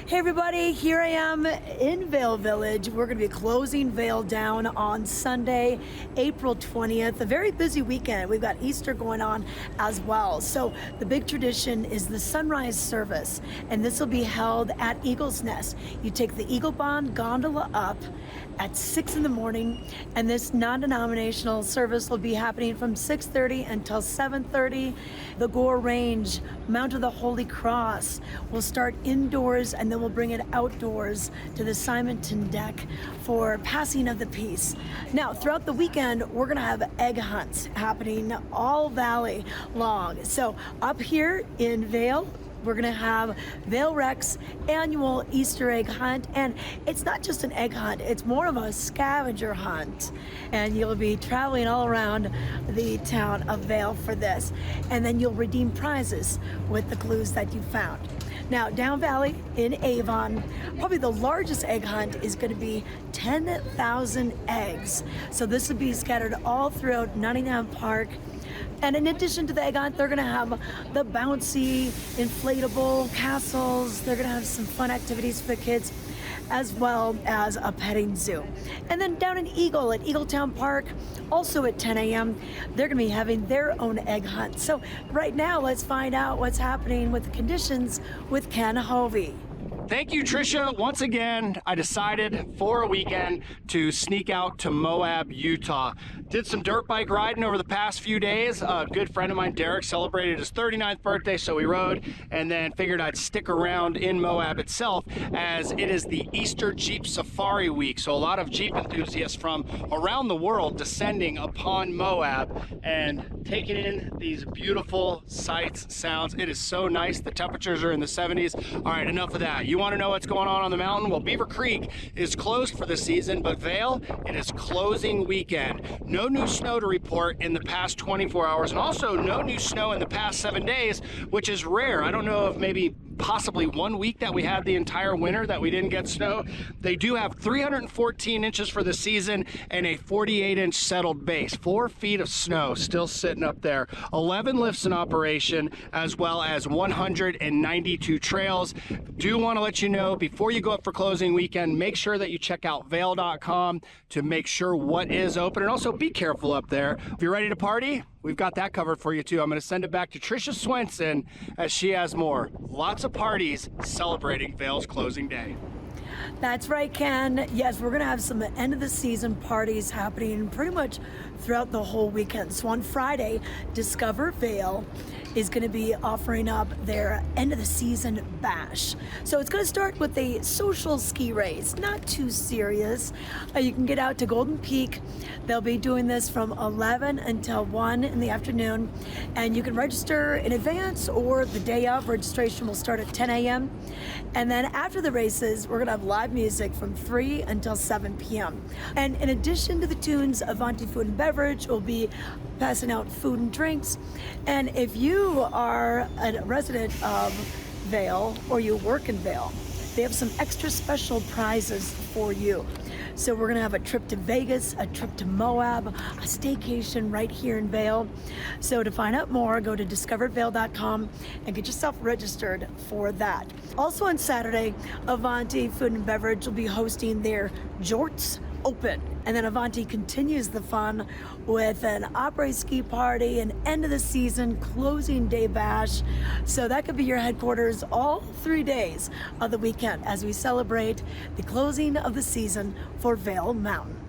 Hey everybody, here I am in Vail Village. We're going to be closing Vail down on Sunday, April 20th. A very busy weekend. We've got Easter going on as well. So the big tradition is the sunrise service, and this will be held at Eagle's Nest. You take the Eagle Bond gondola up at 6 in the morning, and this non-denominational service will be happening from 6:30 until 7:30. The Gore Range, Mount of the Holy Cross will start indoors, and then we'll bring it outdoors to the Simonton deck for passing of the peace. Now, throughout the weekend, we're gonna have egg hunts happening all valley long. So up here in Vail, we're gonna have Vail Rec's annual Easter egg hunt, and it's not just an egg hunt, it's more of a scavenger hunt. And you'll be traveling all around the town of Vail for this. And then you'll redeem prizes with the clues that you found. Now, down valley in Avon, probably the largest egg hunt is gonna be 10,000 eggs. So this will be scattered all throughout Nottingham Park. And in addition to the egg hunt, they're gonna have the bouncy, inflatable castles. They're gonna have some fun activities for the kids, as well as a petting zoo. And then down in Eagle, at Eagletown Park, also at 10 a.m., they're gonna be having their own egg hunt. So right now, let's find out what's happening with the conditions with Ken Hovey. Thank you, Trisha. Once again, I decided for a weekend to sneak out to Moab, Utah. Did some dirt bike riding over the past few days. A good friend of mine, Derek, celebrated his 39th birthday, so we rode, and then figured I'd stick around in Moab itself, as it is the Easter Jeep Safari Week. So a lot of Jeep enthusiasts from around the world descending upon Moab and taking in these beautiful sights, sounds. It is so nice. The temperatures are in the 70s. All right, enough of that. You want to know what's going on the mountain? Well, Beaver Creek is closed for the season, but Vail, it is closing weekend. No new snow to report in the past 24 hours, and also no new snow in the past 7 days, which is rare. I don't know if maybe possibly 1 week that we had the entire winter that we didn't get snow. They do have 314 inches for the season and a 48-inch settled base. 4 feet of snow still sitting up there. 11 lifts in operation, as well as 192 trails. Do want to let you know, before you go up for closing weekend, make sure that you check out vail.com to make sure what is open, and also be careful up there. If you're ready to party, we've got that covered for you too. I'm going to send it back to Trisha Swenson as she has more. Lots of parties celebrating Vail's closing day. That's right, Ken. Yes, we're going to have some end of the season parties happening pretty much throughout the whole weekend. So on Friday, Discover Vail is going to be offering up their end of the season bash. So it's going to start with a social ski race, not too serious. You can get out to Golden Peak. They'll be doing this from 11 until 1 in the afternoon, and you can register in advance or the day of. Registration will start at 10 a.m. And then after the races, we're going to have live music from 3 until 7 p.m. And in addition to the tunes, Avanti Food and Beverage will be passing out food and drinks. And if you are a resident of Vail or you work in Vail, they have some extra special prizes for you. So we're gonna have a trip to Vegas, a trip to Moab, a staycation right here in Vail. So to find out more, go to discovervail.com and get yourself registered for that. Also on Saturday, Avanti Food and Beverage will be hosting their Jorts Open. And then Avanti continues the fun with an après-ski party, an end of the season closing day bash. So that could be your headquarters all 3 days of the weekend as we celebrate the closing of the season for Vail Mountain.